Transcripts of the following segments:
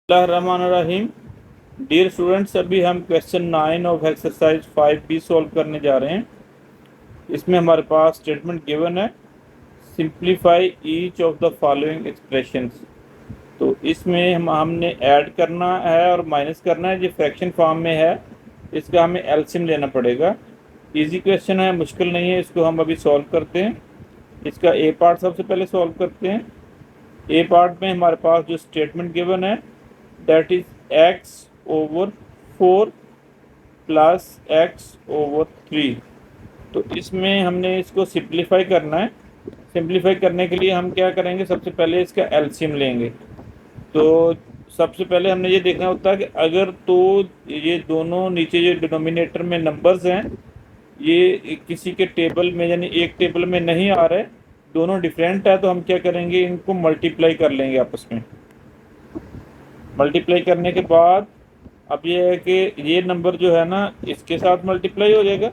रहीम। Dear students, अभी हम question 9 of exercise 5B solve करने जा रहे हैं। इसमें हमारे पास स्टेटमेंट गिवन है, simplify each of the following expressions. तो इसमें हमने ऐड करना है और माइनस करना है। जो फ्रैक्शन फॉर्म में है इसका हमें एलसीएम लेना पड़ेगा। इजी क्वेश्चन है, मुश्किल नहीं है। इसको हम अभी सॉल्व करते हैं। इसका ए पार्ट सबसे पहले सॉल्व करते हैं। ए पार्ट में हमारे पास जो स्टेटमेंट गिवन है that is x over 4 plus x over 3। तो इसमें हमने इसको सिंप्लीफाई करना है। सिंप्लीफाई करने के लिए हम क्या करेंगे, सबसे पहले इसका एलसीएम लेंगे। तो सबसे पहले हमने ये देखना होता है कि अगर तो ये दोनों नीचे जो डिनोमिनेटर में नंबर्स हैं ये किसी के टेबल में यानी एक टेबल में नहीं आ रहे, दोनों डिफरेंट है, तो हम क्या करेंगे, इनको मल्टीप्लाई कर लेंगे आपस में। मल्टीप्लाई करने के बाद अब ये है कि ये नंबर जो है ना इसके साथ मल्टीप्लाई हो जाएगा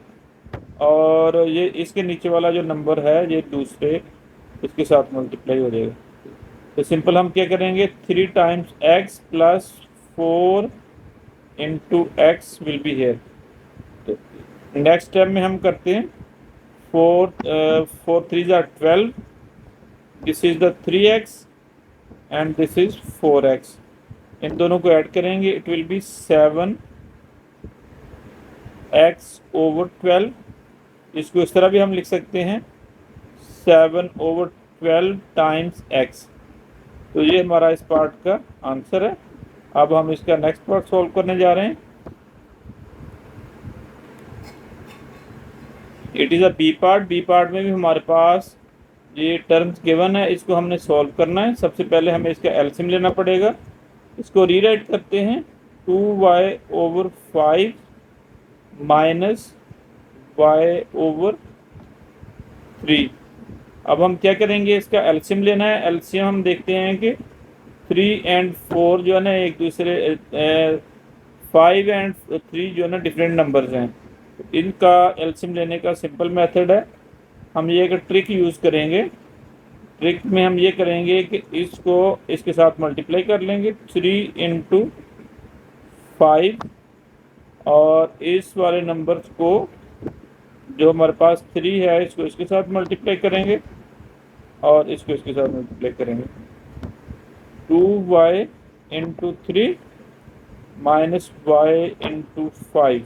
और ये इसके नीचे वाला जो नंबर है ये दूसरे इसके साथ मल्टीप्लाई हो जाएगा। तो सिंपल हम क्या करेंगे, 3 times x plus 4 into x will be here. तो नेक्स्ट स्टेप में हम करते हैं 4 3 jar 12, this is the 3x and this is 4x। इन दोनों को ऐड करेंगे, it will be 7x over 12। इसको इस तरह भी हम लिख सकते हैं 7 ओवर 12 टाइम्स x। तो ये हमारा इस पार्ट का आंसर है। अब हम इसका नेक्स्ट पार्ट सॉल्व करने जा रहे हैं। It is a B part. B part में भी हमारे पास ये टर्म्स गिवन है, इसको हमने सॉल्व करना है। सबसे पहले हमें इसका एलसीएम लेना पड़ेगा। इसको रीराइट करते हैं 2y over 5 minus y over 3। अब हम क्या करेंगे, इसका एलसीएम लेना है। एलसीएम हम देखते हैं कि 3 एंड 4 जो है ना एक दूसरे 5 एंड 3 जो है ना डिफरेंट नंबर्स हैं। इनका एलसीएम लेने का सिंपल मेथड है, हम ये एक ट्रिक यूज़ करेंगे। ट्रिक में हम ये करेंगे कि इसको इसके साथ मल्टीप्लाई कर लेंगे 3 इंटू 5 और इस वाले नंबर्स को जो हमारे पास 3 है इसको इसके साथ मल्टीप्लाई करेंगे और इसको इसके साथ मल्टीप्लाई करेंगे। 2y into 3 minus y into 5।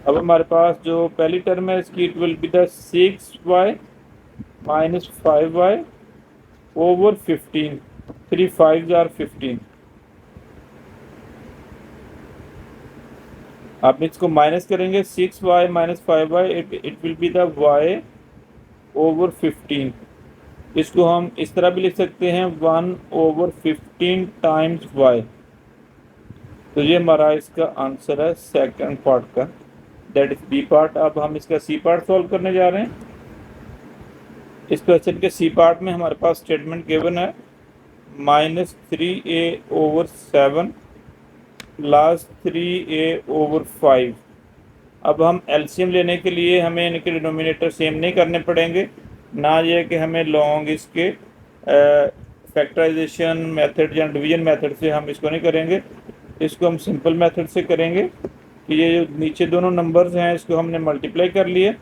अब हमारे पास जो पहली टर्म है इसकी it will be the 6y minus 5y over 15। 3 5 jar 15। आप इसको माइनस करेंगे 6y minus 5y, it will be the y over 15। इसको हम इस तरह भी लिख सकते हैं 1 ओवर 15 टाइम्स y। तो ये हमारा इसका आंसर है सेकंड पार्ट का, दैट इज बी पार्ट। अब हम इसका सी पार्ट सॉल्व करने जा रहे हैं। इस क्वेश्चन के सी पार्ट में हमारे पास स्टेटमेंट गिवन है -3a over 7 plus 3a over 5। अब हम एलसीएम लेने के लिए हमें इनके डिनोमिनेटर सेम नहीं करने पड़ेंगे, ना ये कि हमें लॉन्ग इसके फैक्टराइजेशन मेथड या डिवीजन मेथड से हम इसको नहीं करेंगे। इसको हम सिंपल मेथड से करेंगे कि ये जो नीचे दोनों नंबर्स हैं इसको हमने मल्टीप्लाई कर लिए,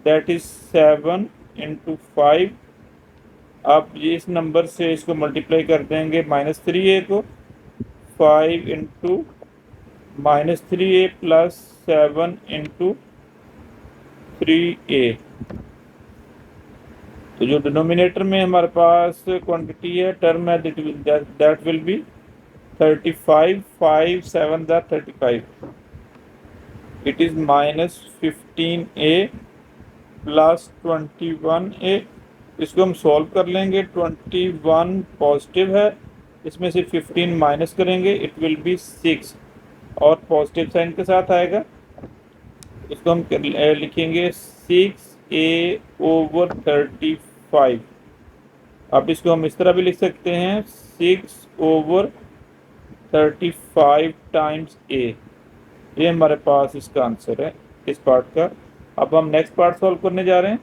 दैट इज 7 इंटू 5। अब ये इस नंबर से इसको मल्टीप्लाई कर देंगे -3a को, 5 into -3a plus 7 into 3a। तो जो डिनोमिनेटर में हमारे पास क्वांटिटी है टर्म है that will be 35। 5 7 the 35। It is -15a plus 21a। इसको हम सॉल्व कर लेंगे। 21 पॉजिटिव है, इसमें से 15 माइनस करेंगे, इट विल बी 6 और पॉजिटिव साइन के साथ आएगा। इसको हम लिखेंगे 6a ओवर 35। अब इसको हम इस तरह भी लिख सकते हैं 6 ओवर 35 टाइम्स a। ये हमारे पास इसका आंसर है इस पार्ट का। अब हम नेक्स्ट पार्ट सॉल्व करने जा रहे हैं।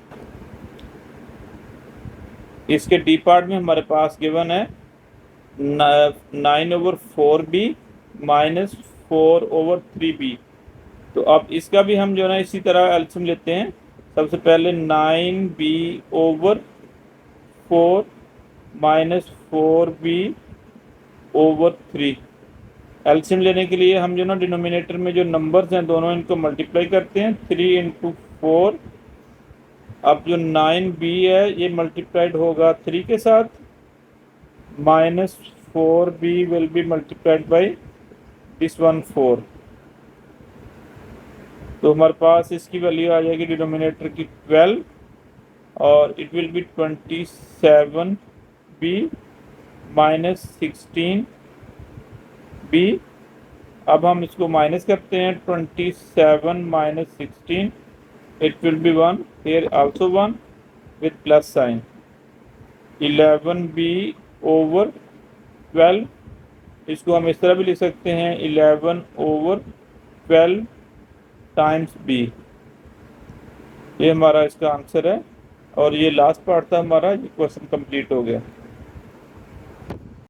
इसके डी पार्ट में हमारे पास गिवन है 9/4b माइनस 4/3b। तो अब इसका भी हम जो है ना इसी तरह एल्सियम लेते हैं। सबसे पहले 9b/4 माइनस 4b/3। एल्सियम लेने के लिए हम जो ना डिनोमिनेटर में जो नंबर्स हैं दोनों इनको मल्टीप्लाई करते हैं, 3 × 4। अब जो 9b है ये मल्टीप्लाइड होगा 3 के साथ, minus 4b will be multiplied by this one 4। तो हमारे पास इसकी वैल्यू आ जाएगी डिनोमिनेटर की 12, और it will be 27b minus 16b। अब हम इसको माइनस करते हैं, 27 minus 16, it will be 1 here also 1 with plus sign। 11b/12, इसको हम इस तरह भी लिख सकते हैं 11/12 टाइम्स b। ये हमारा इसका आंसर है, और ये लास्ट पार्ट था हमारा, ये क्वेश्चन कंप्लीट हो गया।